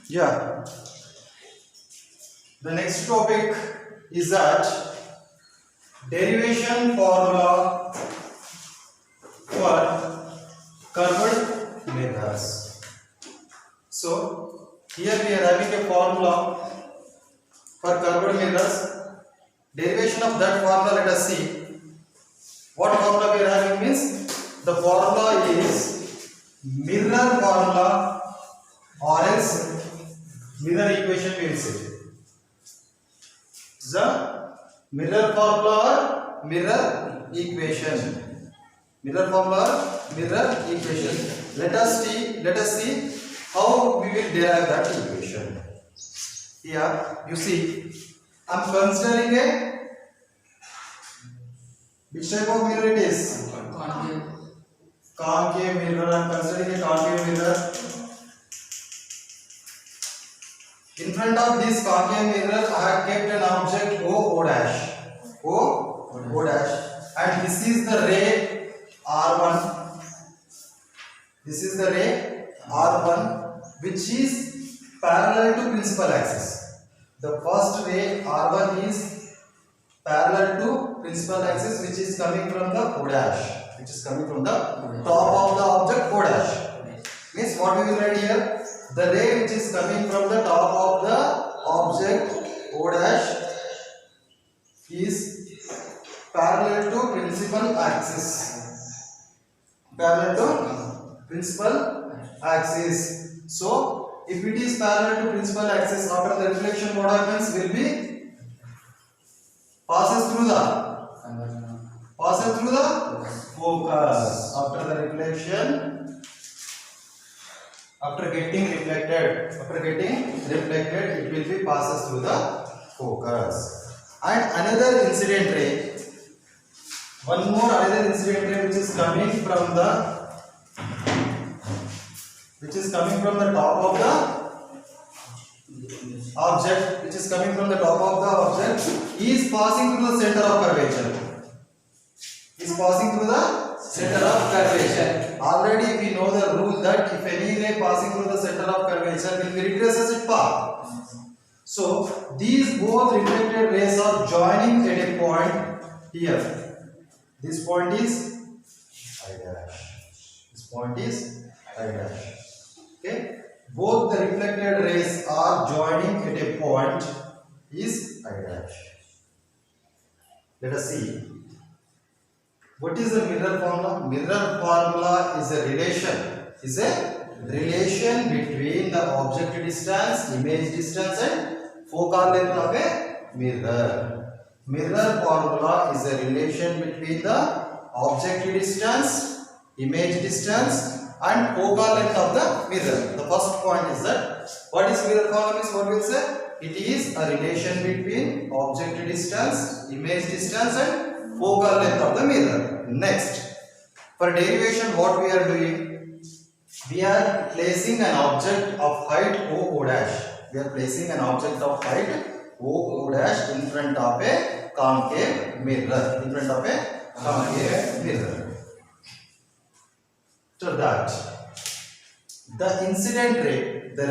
Yeah. The next topic is that derivation formula for curved mirrors. So here we are having a formula for curved mirrors. Derivation of that formula, let us see. What formula we are having means the formula is mirror formula or else mirror equation we will say. The mirror formula or mirror equation. Mirror formula or mirror equation. Let us see how we will derive that equation. Here you see, I am considering a which type of mirror it is? Concave mirror. I am considering a concave mirror. In front of this concave mirror, I have kept an object O dash, and this is the ray R1. This is the ray R1, which is parallel to principal axis. The first ray R1 is parallel to principal axis, which is coming from the O dash, which is coming from the top of the object O dash. Means what we will write here? The ray which is coming from the top of the object O dash is parallel to principal axis. Parallel to principal axis. So, if it is parallel to principal axis, after the reflection, what happens will be passes through the focus. After the reflection. After getting reflected, it will be passes through the focus. And another incident ray, one more another incident ray which is coming from the top of the object, is passing through the center of curvature. Already we know the rule that if any ray passing through the center of curvature will be retraces its path. So these both reflected rays are joining at a point here. This point is I dash. This point is I dash. Okay. Both the reflected rays are joining at a point is I dash. Let us see. What is the mirror formula? Mirror formula is a relation between the object distance, image distance and focal length of a mirror. Mirror formula is a relation between the object distance, image distance and focal length of the mirror. The first point is that what is mirror formula means what we will say? It is a relation between object distance, image distance and focal length of the mirror. Next, for derivation, what we are doing? We are placing an object of height O dash. We are placing an object of height O dash in front of a concave mirror. So that the incident ray, the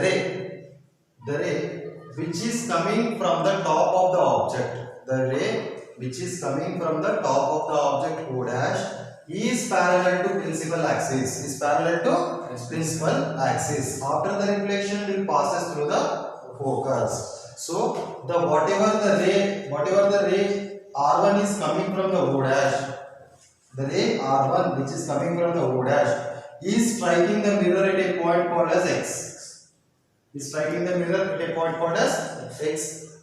ray which is coming from the top of the object, which is coming from the top of the object O dash is parallel to principal axis. After the reflection will passes through the focus. So the whatever the ray R1 is coming from the O dash, the ray R1 which is coming from the O dash is striking the mirror at a point called as X.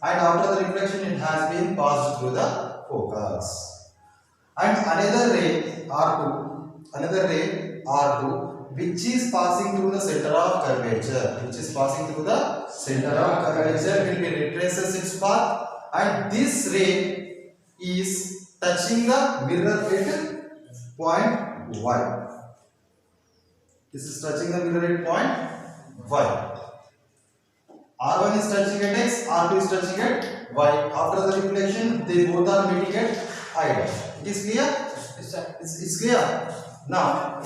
And after the reflection it has been passed through the focus. And another ray R2 which is passing through the center of curvature, will be retraces its path, and this ray is touching the mirror at point Y. This is touching the mirror at point Y. R1 is touching at X, R2 is touching at Y. After the reflection, they both are meeting at I dash. It is clear? It's clear. Now,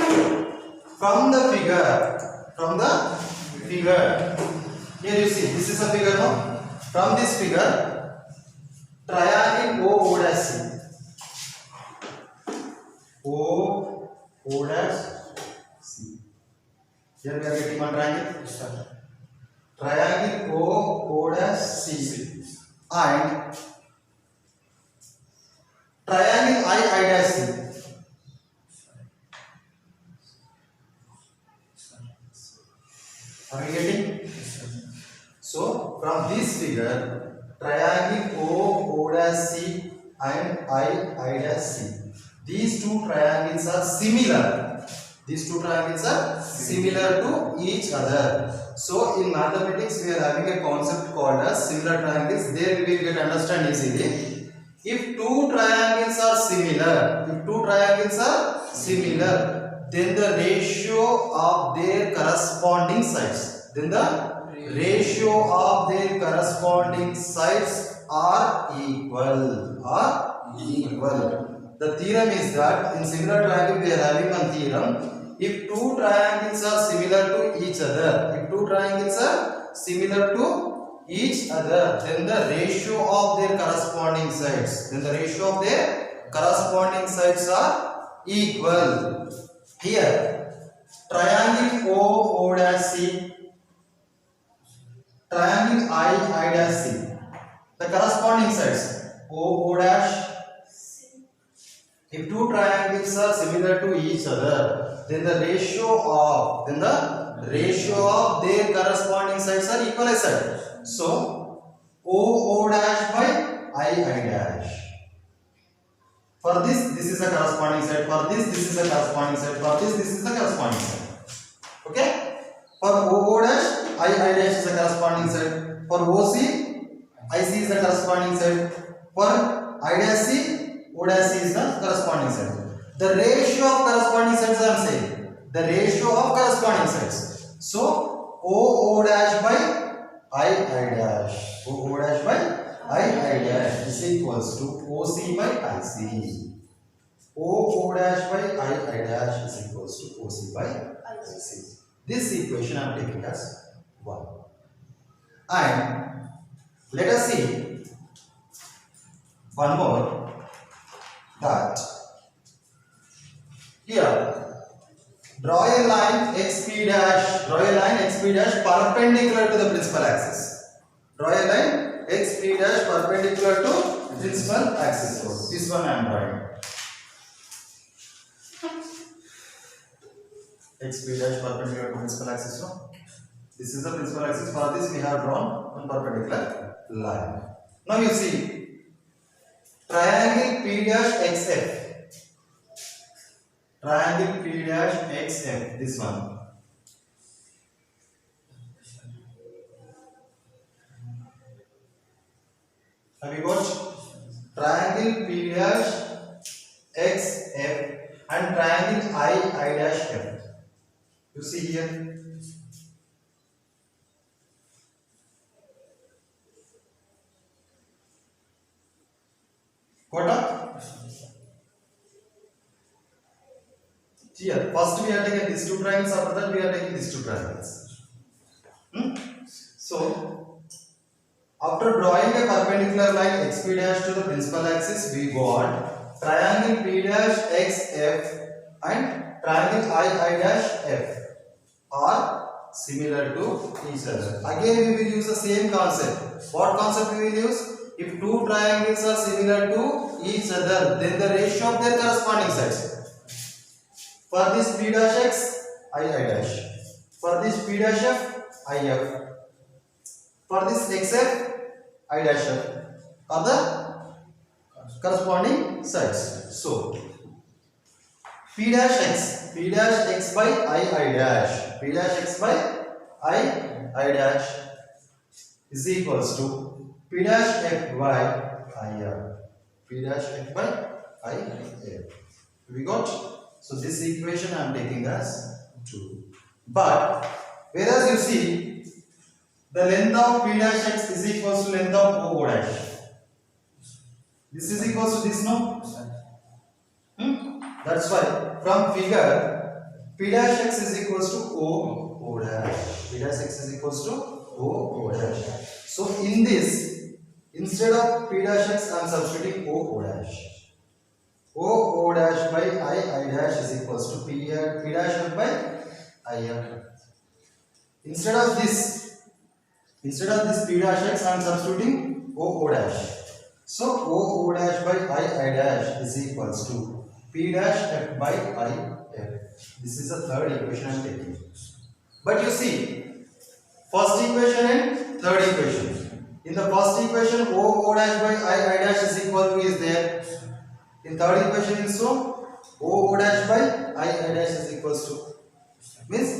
from the figure, Here you see, this is a figure now. From this figure, triangle O dash C. O dash C. Here we are getting one triangle. Triangle O dash C and triangle I dash C. Are we getting? So from this figure, triangle O dash C and I dash C. These two triangles are similar. These two triangles are similar to each other. So in mathematics we are having a concept called as similar triangles. There we will get understand easily. If two triangles are similar, then the ratio of their corresponding sides, are equal. The theorem is that in similar triangle we are having one theorem. If two triangles are similar to each other, then the ratio of their corresponding sides, are equal. Here, triangle O dash C, triangle I dash C, the corresponding sides O dash. If two triangles are similar to each other, then the ratio of their corresponding sides are equalized. So O dash by I dash. For this is a corresponding side. For this is a corresponding side. For this is a corresponding side. Okay? For O dash, I dash is a corresponding side. For OC, IC is a corresponding side. For I dash C, O dash C is the corresponding side. The ratio of corresponding sides I am saying. The ratio of corresponding sides. So O dash by I dash. O dash by I dash is equals to OC by IC. O dash by I dash is equals to OC by IC. This equation I am taking as 1. And let us see one more, that here draw a line xp dash perpendicular to the principal axis. Draw a line xp dash perpendicular to principal axis. So this one I am drawing. xp dash perpendicular to principal axis. So this is the principal axis. For this we have drawn one perpendicular line. Now you see triangle P dash XF. Triangle P dash XF. This one. Have you got triangle P dash XF and triangle I dash F? You see here. Got up? Here, first we are taking these two triangles, after that we are taking these two triangles. So, after drawing a perpendicular line xp dash to the principal axis, we got triangle P dash XF and triangle I dash F are similar to each other. Again we will use the same concept. What concept we will use? If two triangles are similar to each other, then the ratio of their corresponding sides. For this P dash X, I dash. For this P dash F, IF. For this XF, I dash F are the corresponding sides. So P dash X by I dash. P dash X by I dash is equals to P dash F by IF. P dash F by IF. We got? So this equation I am taking as 2. But whereas you see the length of P dash X is equals to length of O dash. This is equals to this, no? That's why from figure P dash X is equals to O dash. P dash X is equals to O dash. So in this, instead of P dash x, I am substituting O dash. O dash by I dash is equals to P dash f by I f. Instead of this P dash x, I am substituting O dash. So O dash by I dash is equals to P dash f by I f. This is the third equation I am taking. But you see, first equation and third equation. In the first equation, O dash by I dash is equal to is there. In third equation also, O dash by I dash is equals to. Means,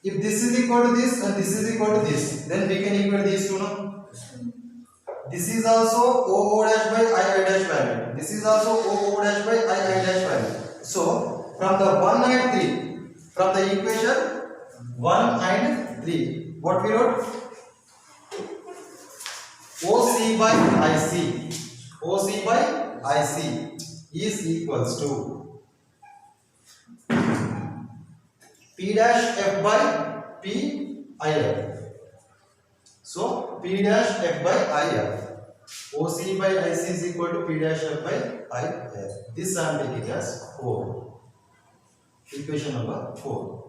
if this is equal to this and this is equal to this, then we can equate these two, no? This is also O dash by I dash value. This is also O dash by I dash value. So, from the 1 and 3, from the equation 1 and 3, what we wrote? OC by IC is equals to P dash f by P IF. So P dash f by IF. OC by IC is equal to P dash f by IF. This I am taking as 4. Equation number 4.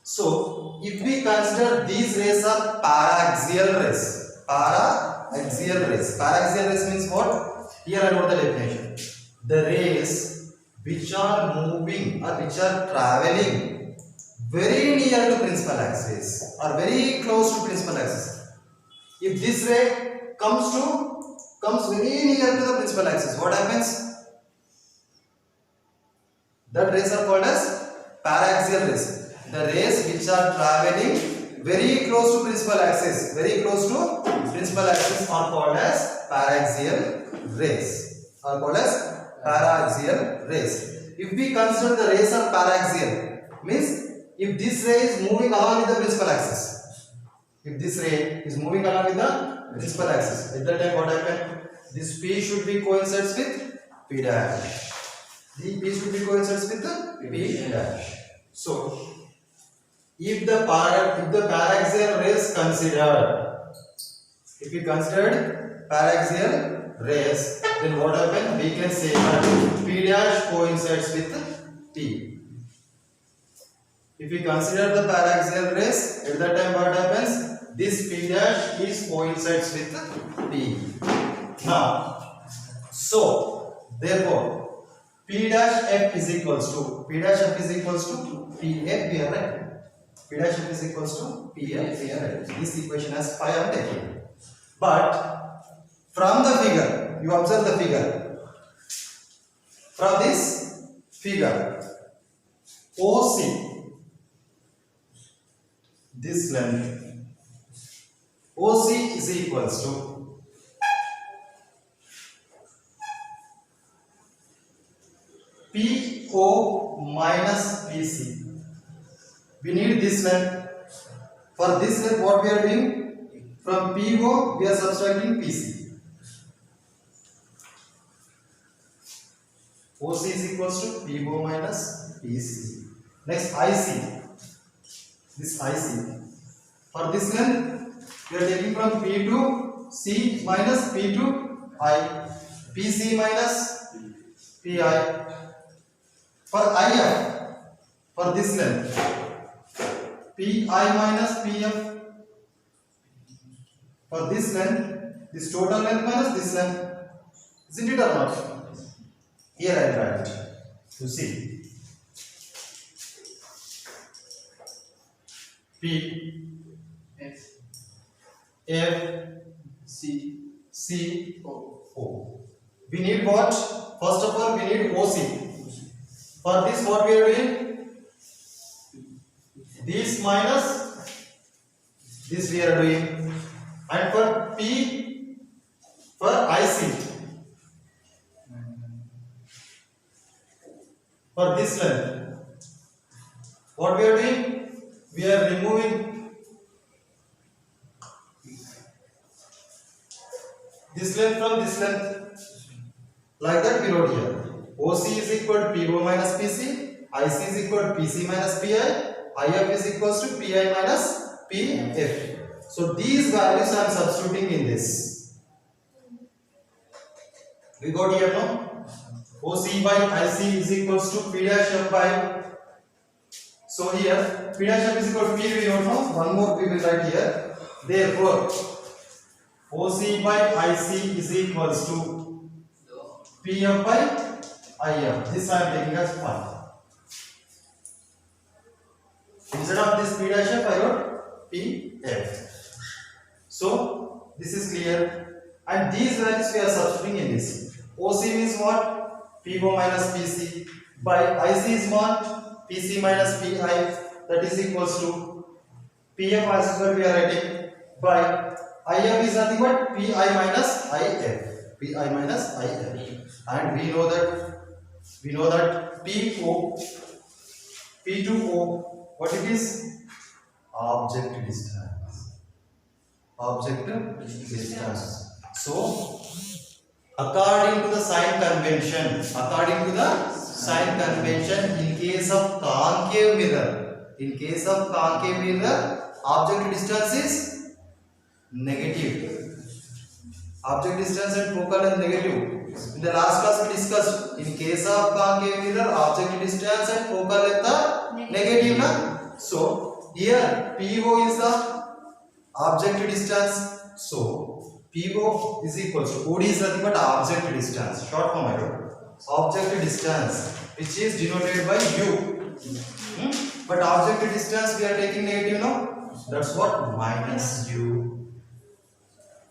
So if we consider these rays are paraxial rays. Paraxial rays means what? Here I wrote the definition. The rays which are moving or which are traveling very near to principal axis or very close to principal axis. If this ray comes very near to the principal axis, what happens? That rays are called as paraxial rays. The rays which are traveling very close to principal axis, are called as paraxial rays. If we consider the rays are paraxial, means if this ray is moving along with the principal axis, at that time what happened? This P should be coincides with P dash. The P should be coincides with the P dash. So, if the paraxial rays considered, if we considered paraxial rays, then what happened? We can say that P dash coincides with P. If we consider the paraxial rays, at that time what happens? This P dash is coincides with P. Now, so therefore, P dash f is equals to P dash f is equals to P f here, right? P dash f is equals to P f here, right? This equation has 5 I am taking. But from the figure, you observe the figure. From this figure, OC, this length, OC is equals to PO minus PC. We need this length. For this length, what we are doing? From PO, we are subtracting PC. OC is equals to PO minus PC. Next, IC. This IC. For this length, we are taking from P to C minus P to I. PC minus PI. For IF, for this length, PI minus PF. For this length, this total length minus this length. Isn't it or not? Here I write it. You see. P F C O. We need what? First of all, we need OC. For this, what we are doing? This minus this we are doing. And for P, for IC, for this length, what we are doing? We are removing this length from this length. Like that we wrote here. OC is equal to PO minus PC, IC is equal to PC minus PI, IF is equals to PI minus PF. So these values I am substituting in this. We got here no? OC by IC is equals to P dash F by. So here P dash F is equal to P, we don't know. One more we will write here. Therefore, OC by IC is equals to PF by IF. This I am taking as 1. Instead of this P dash F, I wrote PF. So this is clear. And these values we are substituting in this. OC means what? PO minus PC. By IC is what? PC minus PI. That is equals to PF as well we are writing. By IF is nothing but PI minus IF. PI minus IF. And we know that PO, P2O, what it is? Object distance. Object distance. So, according to the sign convention, in case of concave mirror, object distance is negative. Object distance and focal length negative. In the last class we discussed, in case of concave mirror, object distance and focal length are negative. Na? So here PO is the object distance. So PO is equal to OD is nothing but object distance. Short form I wrote. Object distance, which is denoted by U. But object distance we are taking negative now. That's what? Minus U.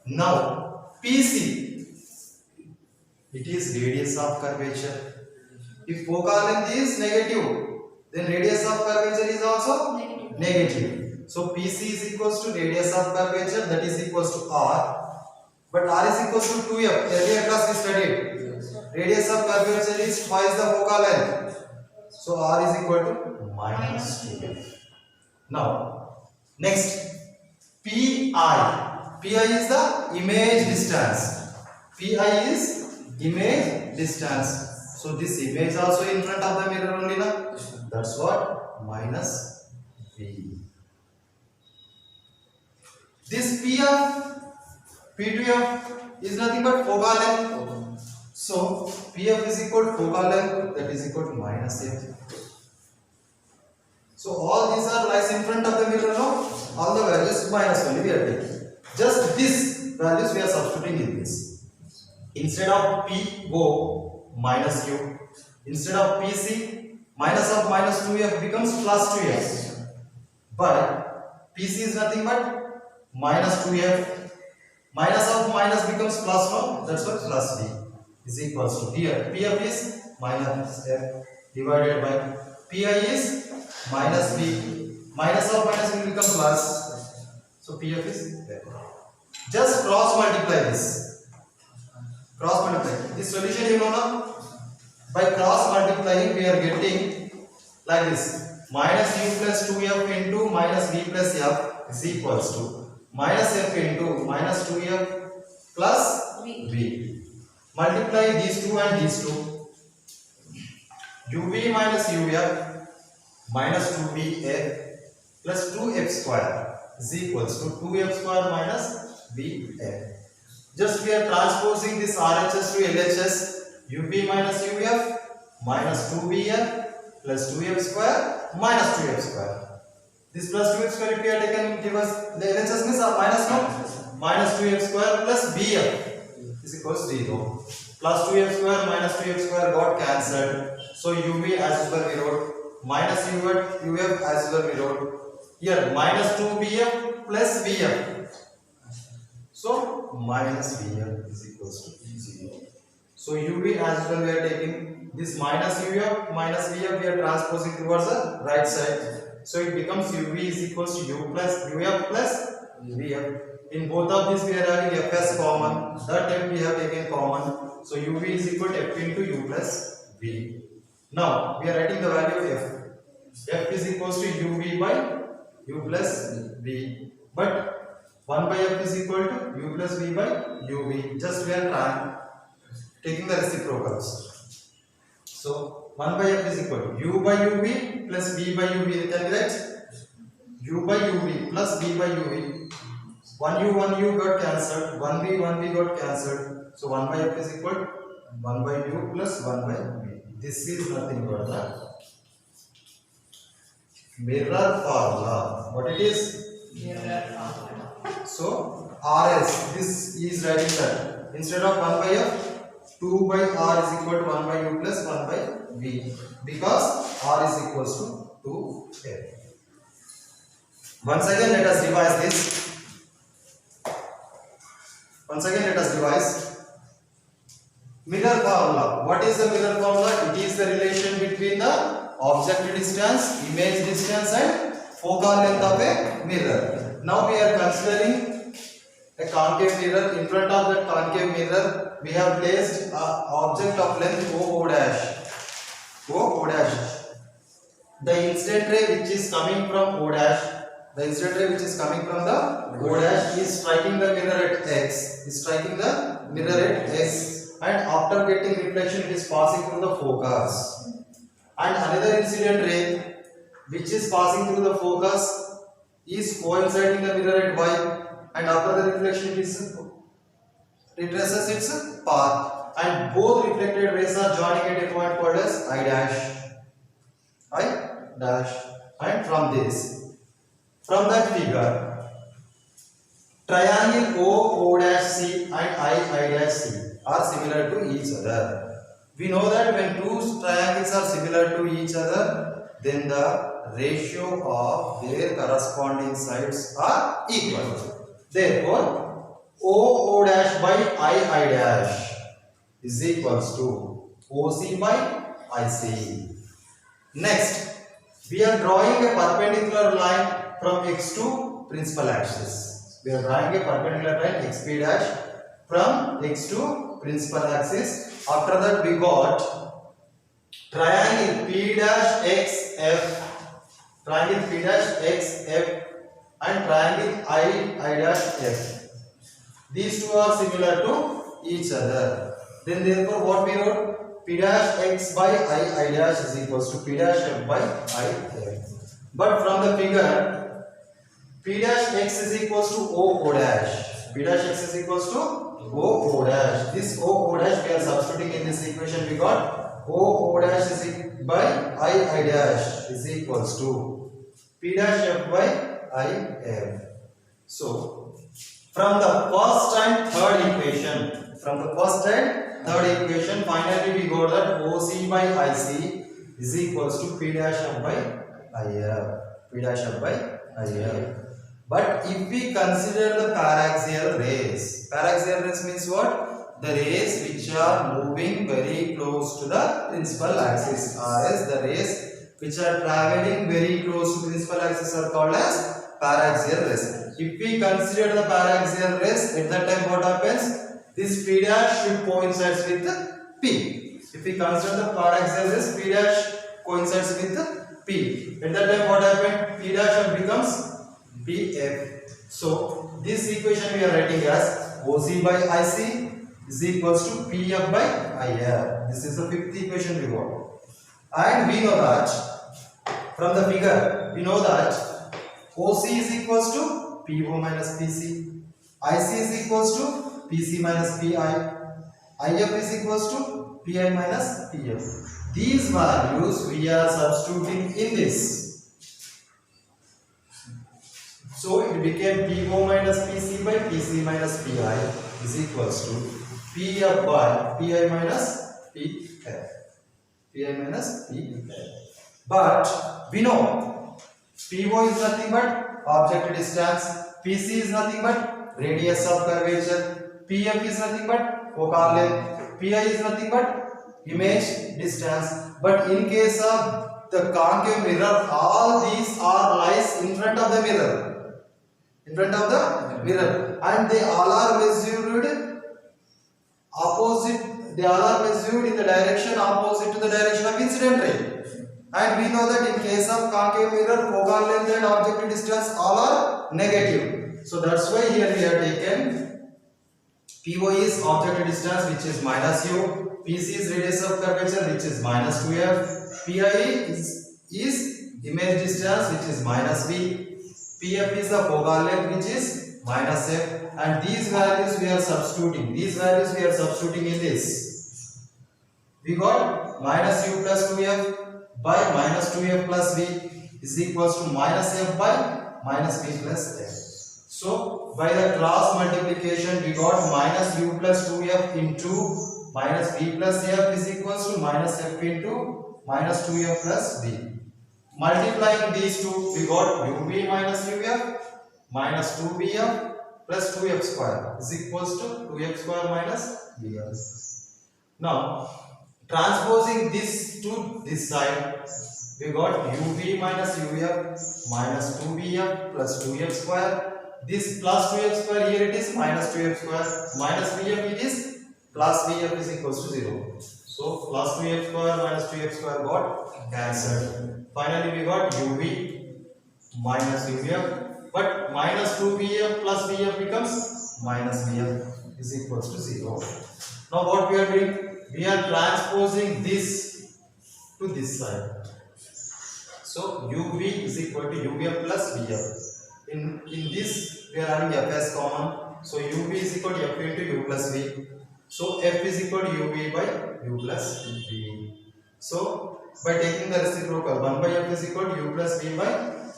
Now PC, it is radius of curvature. If focal length is negative, then radius of curvature is also negative. So PC is equals to radius of curvature, that is equals to R. But R is equals to 2F. Earlier class we studied. Radius of curvature is twice the focal length. So R is equal to minus 2F. Now, next PI. PI is the image distance. PI is image distance. So this image also in front of the mirror only na? That's what? Minus V. This PF, P2F is nothing but focal length. So PF is equal to focal length, that is equal to minus F. So all these are lies in front of the mirror now. All the values minus only we are taking. Just this values we are substituting in this. Instead of PO minus U, instead of PC, minus of minus 2F becomes plus 2F. But PC is nothing but minus 2F. Minus of minus becomes plus 1, that's what plus V is equals to. Here PF is minus F divided by PI is minus V. Minus of minus will become plus. So PF is F. Just cross multiply this. Cross multiply. This solution you know now. By cross multiplying we are getting like this. Minus U plus 2F into minus V plus F is equals to minus F into minus 2F plus V. Multiply these two and these two. UV minus UF minus 2VF plus 2F square is equals to 2F square minus VF. Just we are transposing this RHS to LHS. UV minus UF minus 2VF plus 2F square minus 2F square. This plus 2F square if we are taken give us the LHS means minus no? Minus 2F square plus VF is equals to 0. Plus 2F square minus 2F square got cancelled. So UV as well we wrote. Minus UF as well we wrote. Here minus 2VF plus VF. So minus VF is equals to 0. So UV as well we are taking this minus UF minus VF we are transposing towards the right side. So it becomes UV is equals to U plus UF plus VF. In both of these we are having F as common. That time we have taken common. So UV is equal to F into U plus V. Now we are writing the value of F. F is equals to UV by U plus V. But 1 by F is equal to U plus V by UV. Just we are taking the reciprocals. So 1 by F is equal to U by UV plus V by UV. Can we write? U by UV plus V by UV 1 u got cancelled, 1 v got cancelled. So 1 by f is equal 1 by u plus 1 by v. This is nothing but the mirror formula. What it is? Mirror formula. So rs, this is writing that instead of 1 by f, 2 by r is equal to 1 by u plus 1 by v, because r is equals to 2f. Once again let us revise this. Once again let us revise. Mirror formula. What is the mirror formula? It is the relation between the object distance, image distance and focal length of a mirror. Now we are considering a concave mirror. In front of that concave mirror we have placed an object of length O dash. O dash. The incident ray which is coming from O dash, the incident ray which is coming from the O dash is striking the mirror at X. Is striking the mirror at X. And after getting reflection it is passing through the focus, and another incident ray which is passing through the focus is coinciding the mirror at Y, and after the reflection it is retraces its path, and both reflected rays are joining at a point called as I dash. And from that figure, triangle O dash C and I dash C are similar to each other. We know that when two triangles are similar to each other, then the ratio of their corresponding sides are equal. Therefore, O dash by I dash is equals to OC by IC. Next, we are drawing a perpendicular line from X to principal axis. We are drawing a perpendicular line XP dash from X to principal axis. After that we got triangle P dash XF, triangle P dash XF and triangle I dash F. These two are similar to each other. Then therefore what we wrote? P dash X by I dash is equals to P dash F by I F. But from the figure, P dash X is equals to O dash. P dash X is equals to O dash. This O dash we are substituting in this equation. We got O dash is by I dash is equals to P dash F by I F. So from the first and third equation, finally we got that OC by IC is equals to P dash F by IF. P dash F by IF. But if we consider the paraxial rays means what? The rays which are moving very close to the principal axis, as the rays which are traveling very close to the principal axis are called as paraxial rays. If we consider the paraxial rays, at that time what happens? This P dash should coincide with P. If we consider the paraxial rays, P dash coincides with P. At that time what happened? P dash becomes PF. So this equation we are writing as OC by IC is equals to PF by IF. This is the fifth equation we got. And we know that from the figure, we know that OC is equals to PO minus PC, IC is equals to PC minus PI, IF is equals to PI minus PF. These values we are substituting in this. So it became PO minus PC by PC minus PI is equals to PF by PI minus PF. PI minus PF. But we know PO is nothing but object distance, PC is nothing but radius of curvature, PF is nothing but focal length, PI is nothing but image distance. But in case of the concave mirror, all these are lies in front of the mirror. And they all are measured opposite, they all are measured in the direction opposite to the direction of incident ray. And we know that in case of concave mirror, focal length and object distance all are negative. So that's why here we have taken PO is object distance which is minus u, PC is radius of curvature which is minus 2f, PI is image distance which is minus v, PF is the focal length which is minus f, and these values we are substituting. These values we are substituting in this. We got minus u plus 2f by minus 2f plus v is equals to minus f by minus v plus f. So by the cross multiplication we got minus u plus 2f into minus v plus f is equals to minus f into minus 2f plus v. Multiplying these two, we got ub minus uf minus 2bf plus 2f square is equals to 2f square minus bf. Now, transposing this to this side, we got ub minus uf minus 2bf plus 2f square. This plus 2f square, here it is minus 2f square, minus bf it is plus bf is equals to 0. So, plus 2f square minus 2f square got cancelled. Finally, we got ub minus uf, but minus 2bf plus bf becomes minus bf is equals to 0. Now, what we are doing? We are transposing this to this side. So, ub is equal to uf plus bf. In this, we are having f as common. So, ub is equal to f into u plus v. So, f is equal to ub by u plus v. So, by taking the reciprocal, 1 by f is equal to u plus v by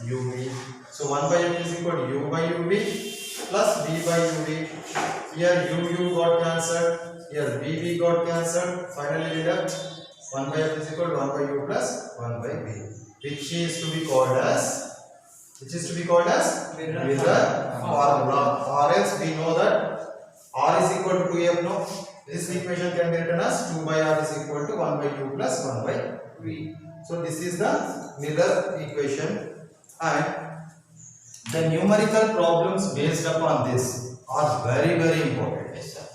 uv. So 1 by f is equal to u by uv plus v by uv. Here u got cancelled, here v got cancelled. Finally we left 1 by f is equal to 1 by u plus 1 by v, which is to be called as mirror formula. Or else we know that r is equal to 2f. No, this equation can be written as 2 by r is equal to 1 by u plus 1 by v. So this is the mirror equation, and the numerical problems based upon this are very important. Yes, sir.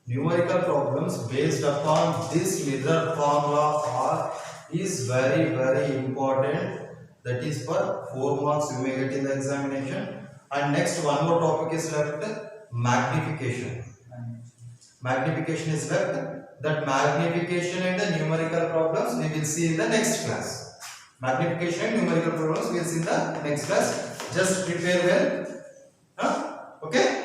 Numerical problems based upon this mirror formula is very important. That is for 4 marks you may get in the examination. And next one more topic is left, magnification. Magnification is left. That magnification and the numerical problems we will see in the next class. Magnification and numerical problems we will see in the next class. Just prepare well. Okay.